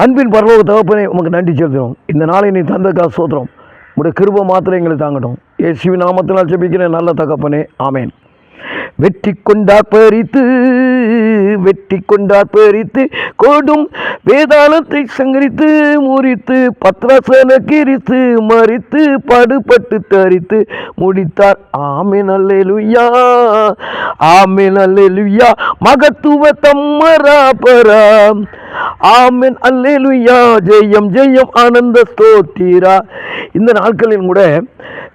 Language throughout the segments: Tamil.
அன்பின் பரலோக தகப்பனே உமக்கு நன்றி செலுத்துகிறோம். இந்த நாளை நீ தந்ததுக்காக ஸ்தோத்திரம். உடைய கிருபை மாத்திரம் எங்களை தாங்கட்டும். இயேசுவின் நாமத்தினால் ஜெபிக்கிற நல்ல தகப்பனே, ஆமேன். வெற்றி கொண்டார் பறித்து வெற்றி கொண்டார் பறித்து கோடும் வேதாளத்தை சங்கரித்து முறித்து பத்ராசன கிரித்து மறித்து படுபட்டு தரித்து முடித்தார். ஆமென் அல்லேலூயா, ஆமென் அல்லேலூயா. மகத்துவ தம்மராபரா, ஆமென் அல்லேலூயா. ஜெயம் ஜெயம் ஆனந்த ஸ்தோத்திரா. இந்த நாட்களில் கூட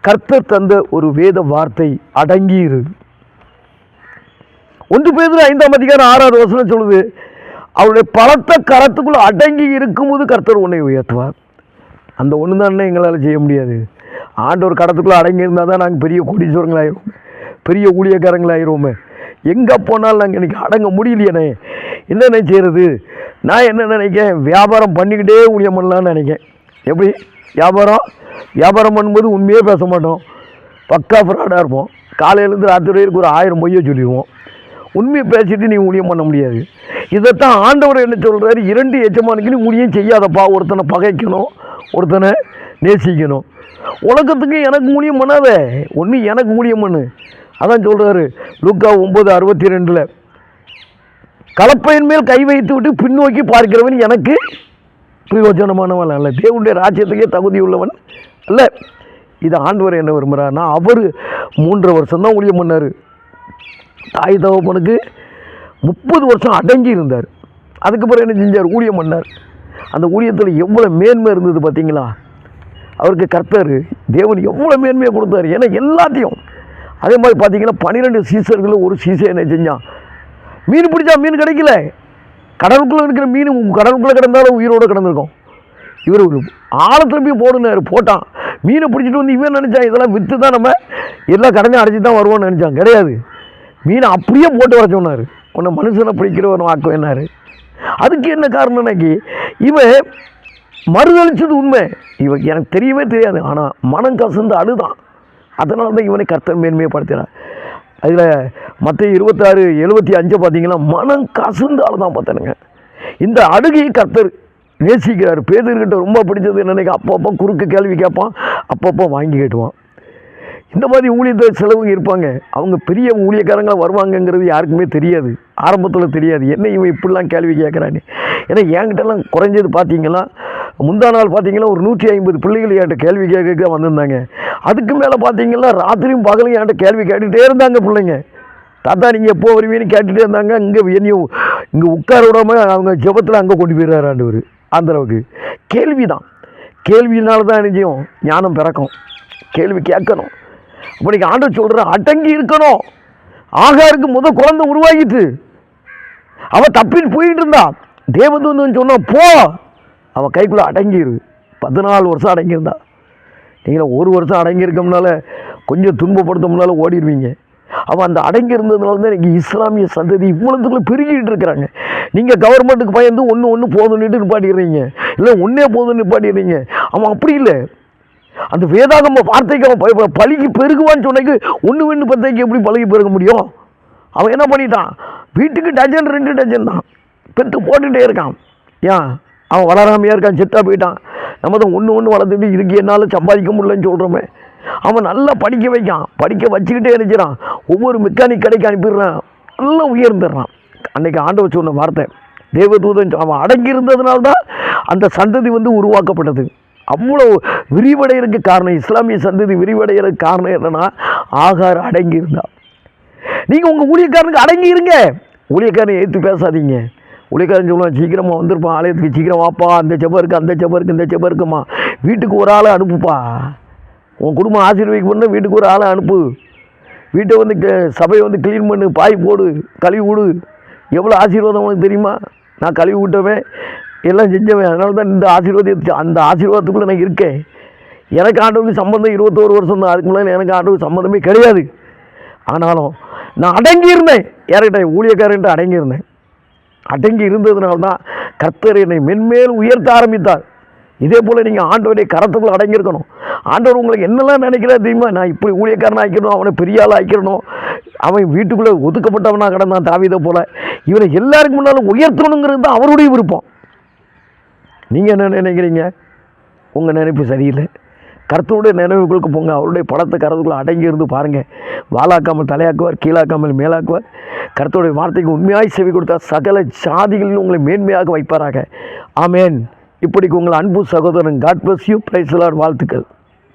கர்த்தர் தந்த ஒரு வேத வார்த்தை அடங்கியிரு. 1 பேதுரு 5:6 சொல்லுது, அவருடைய பலத்த கரத்துக்குள்ள அடங்கி இருக்கும்போது கர்த்தர் உன்னை உயர்த்துவார். அந்த ஒன்று தானே எங்களால் செய்ய முடியாது. ஆண்டவர் கடத்துக்குள்ளே அடங்கி இருந்தால் தான் நாங்கள் பெரிய கோடீஸ்வரங்களாயிரும், பெரிய ஊழியக்காரங்களாயிருவோமே. எங்கே போனாலும் நாங்கள் இன்றைக்கி அடங்க முடியலையேனே. என்னென்ன செய்கிறது? நான் என்ன நினைக்கிறேன், வியாபாரம் பண்ணிக்கிட்டே ஊழியம் பண்ணலான்னு நினைக்கிறேன். எப்படி வியாபாரம் பண்ணும்போது உண்மையே பேச மாட்டோம், பக்கா ஃப்ராடாக இருப்போம். காலையிலேருந்து ராத்திரி வரைக்கும் ஒரு 1000 பொய்யை சொல்லிடுவோம். உண்மையை பேசிட்டு நீ ஊழியம் பண்ண முடியாது. இதைத்தான் ஆண்டவர் என்ன சொல்கிறாரு, 2 எஜமானுக்கு நீ ஊழியம் செய்யாதப்பா. ஒருத்தனை பகைக்கணும், ஒருத்தனை நேசிக்கணும். உலகத்துக்கு எனக்கு ஊழியம் பண்ணாத, ஒன்று எனக்கு ஊழியம் பண்ணு. அதான் சொல்கிறாரு லூக்கா 9:62, கலப்பையின் மேல் கை வைத்து விட்டு பின்னோக்கி பார்க்கிறவன் எனக்கு பிரயோஜனமானவன் அல்ல, தேவனுடைய ராஜ்யத்துக்கே தகுதி உள்ளவன் அல்ல. இது ஆண்டவர் என்ன விரும்புகிறாருன்னா, அவர் 3 வருஷம்தான் ஊழியம் பண்ணார். தாய் தகப்பனுக்கு 30 வருஷம் அடங்கி இருந்தார். அதுக்கப்புறம் என்ன செஞ்சார்? ஊழியம் பண்ணார். அந்த ஊழியத்தில் எவ்வளோ மேன்மை இருந்தது பார்த்தீங்களா? அவருக்கு கர்த்தர் தேவன் எவ்வளோ மேன்மையை கொடுத்தார். ஏன்னா எல்லாத்தையும் அதே மாதிரி பார்த்தீங்கன்னா 12 சீசர்களும் ஒரு சீசை என்ன செஞ்சான்? மீன் பிடிச்சா மீன் கிடைக்கல. கடலுக்குள்ளே இருக்கிற மீன் கடலுக்குள்ளே கிடந்தாலும் உயிரோடு கிடந்திருக்கும். இவர் ஆழத்தில் போய் போடுனார், போட்டான். மீனை பிடிச்சிட்டு வந்து இவன் நினச்சான் இதெல்லாம் விற்று தான் நம்ம எல்லாம் கடனையும் அடைச்சி தான் வருவோன்னு நினச்சான். கிடையாது, மீனை அப்படியே போட்டு வர சொன்னார். உன்னை மனுஷனை பிடிக்கிறவன் வாக்கம் என்னார். அதுக்கு என்ன காரணம்னாக்கி இவன் மறுதளிச்சது உண்மை. இவன் எனக்கு தெரியவே தெரியாது, ஆனால் மனம் கசந்து அழுதான். அதனால தான் இவனை கர்த்தர் மேன்மையப்படுத்தினார். அதில் மத்தேயு 26:75 பார்த்தீங்கன்னா மனம் கசந்து அழுதான் பார்த்தானுங்க. இந்த அழுகையை கர்த்தர் நேசிக்கிறார். பேதுருக்கிட்ட ரொம்ப பிடிச்சது என்னென்னைக்கு அப்பப்போ குறுக்கு கேள்வி கேட்பான், அப்பப்போ வாங்கி கேட்டுவான். இந்த மாதிரி ஊழியத்தை சிலவங்க இருப்பாங்க, அவங்க பெரிய ஊழியக்காரங்களாக வருவாங்கங்கிறது யாருக்குமே தெரியாது, ஆரம்பத்தில் தெரியாது. என்ன இவன் இப்படிலாம் கேள்வி கேட்குறான்னு. ஏன்னா என்கிட்டலாம் குறைஞ்சது பார்த்தீங்கன்னா முந்தா நாள் பார்த்தீங்கன்னா ஒரு 150 பிள்ளைகள் என்கிட்ட கேள்வி கேட்க வந்திருந்தாங்க. அதுக்கு மேலே பார்த்தீங்கன்னா ராத்திரியும் பகலையும் என்கிட்ட கேள்வி கேட்டுகிட்டே இருந்தாங்க பிள்ளைங்க. தாத்தா நீங்கள் எப்போ வருவீன்னு கேட்டுகிட்டே இருந்தாங்க. என்னையும் இங்கே உட்கார விடாமல் அவங்க ஜெபத்தில் அங்கே கொண்டு போயிடுறாரு ஆண்டவர். அந்த அளவுக்கு கேள்வி தான். கேள்வியினால தான் நிச்சயம் ஞானம் பிறக்கும். கேள்வி கேட்கணும். அப்போ நீங்கள் ஆண்டவர் சொல்கிற அடங்கி இருக்கணும். ஆகாருக்கு குழந்தை உருவாகிட்டு அவள் தப்பின்னு போயிட்டு இருந்தா. தேவதூதன் சொன்னால் போ, அவள் கைக்குள்ளே அடங்கிரு. 14 வருஷம் அடங்கியிருந்தா. நீங்கள் 1 வருஷம் அடங்கியிருக்கோம்னால கொஞ்சம் துன்பப்படுத்தோம்னால ஓடிடுவீங்க. அவன் அந்த அடங்கி இருந்ததுனால தான் இன்றைக்கி இஸ்லாமிய சந்ததி இவ்வளோத்துக்குள்ளே பெருகிட்டு இருக்கிறாங்க. நீங்கள் கவர்மெண்ட்டுக்கு பயந்து ஒன்று போதுன்னுட்டு நிப்பாட்டிடுறீங்க, இல்லை ஒன்றே போதுன்னு நிப்பாட்டிடுறீங்க. அவன் அப்படி இல்லை. அந்த வேதாகம வார்த்தைக்கு அவன் பழகி பெருகுவான்னு சொன்னக்கு 1 10 எப்படி பழகி பெருக முடியும்? அவன் என்ன பண்ணிட்டான்? வீட்டுக்கு டஜன் 2 டஜன் தான் பெற்று போட்டுகிட்டே இருக்கான். ஏன்? அவன் வளராமையாக இருக்கான், செத்தாக போயிட்டான். நம்ம தான் ஒன்று வளர்த்துட்டு இதுக்கு என்னால் சம்பாதிக்க முடியலன்னு சொல்கிறோமே. அவன் நல்லா படிக்க வைக்கான், படிக்க வச்சுக்கிட்டே இருக்கிறான். ஒவ்வொரு மெக்கானிக் கடைக்கு அனுப்பிடுறான், நல்லா உயர்ந்துடுறான். அன்றைக்கி ஆண்டவர் சொன்ன வார்த்தை தேவதூதன் அவன் அடங்கி இருந்ததுனால்தான் அந்த சந்ததி உருவாக்கப்பட்டது. அவ்வளோ விரிவடைகிறதுக்கு காரணம், இஸ்லாமிய சந்ததி விரிவடைகிறதுக்கு காரணம் என்னென்னா ஆகார் அடங்கி இருந்தா. நீங்கள் உங்கள் ஊழியக்காரனுக்கு அடங்கி இருங்க. ஊழியக்காரனை ஏற்று பேசாதீங்க. ஊழியக்காரன் சொல்லுவான், சீக்கிரமாக வந்திருப்பான் ஆலயத்துக்கு, சீக்கிரம் வாப்பா, அந்த செப்பம் இருக்குது, அந்த செப்பம் இருக்குது, இந்த செப்பம் இருக்குமா. வீட்டுக்கு ஒரு ஆளை அனுப்புப்பா. உன் குடும்பம் ஆசீர்வதிக்க பண்ண வீட்டுக்கு ஒரு ஆளை அனுப்பு. வீட்டை சபையை க்ளீன் பண்ணு, பாய் போடு, கழுவி விடு. எவ்வளோ ஆசீர்வாதம் உனக்கு தெரியுமா? நான் கழுவி விட்டவன், எல்லாம் செஞ்சவன். அதனால தான் இந்த அந்த ஆசீர்வாதத்துக்குள்ளே நான் இருக்கேன். எனக்கு ஆண்டவருக்கு சம்மந்தம் 21 வருஷம் தான். அதுக்கு முன்னாடி எனக்கு ஆண்டவருக்கு சம்மந்தமே கிடையாது. ஆனாலும் நான் அடங்கியிருந்தேன். யார்கிட்ட? ஊழியக்காரன்ட்டு அடங்கியிருந்தேன். அடங்கி இருந்ததுனால்தான் கர்த்தர் என்னை மென்மேல் உயர்த்த ஆரம்பித்தார். இதே போல் நீங்கள் ஆண்டவருடைய கரத்துக்குள்ளே அடங்கியிருக்கணும். ஆண்டவர் உங்களுக்கு என்னெல்லாம் நினைக்கிறார் தெரியுமா? நான் இப்படி ஊழியக்காரன் ஆக்கிடணும், அவனை பெரிய ஆள் ஆக்கிடணும், அவன் வீட்டுக்குள்ளே ஒதுக்கப்பட்டவனாக கிடந்தான் தாவீதை போல், இவனை எல்லாருக்கும் முன்னாலும் உயர்த்தணுங்கிறது தான் அவருடைய விருப்பம். நீங்கள் என்ன நினைக்கிறீங்க? உங்கள் நினைப்பு சரியில்லை. கர்த்தருடைய நினைவுகளுக்கு போங்க. அவருடைய படத்தை கருத்துக்குள்ளே அடங்கி இருந்து பாருங்கள். வாளாக்காமல் தலையாக்குவார், கீழாக்காமல் மேலாக்குவார். கர்த்தருடைய வார்த்தைக்கு உண்மையாய் செவி கொடுத்தா சகல ஜாதிகளிலும் உங்களை மேன்மையாக வைப்பாராக. ஆமேன். இப்படிக்கு உங்கள் அன்பு சகோதரன். God bless you. Praise the Lord. வாழ்த்துக்கள்.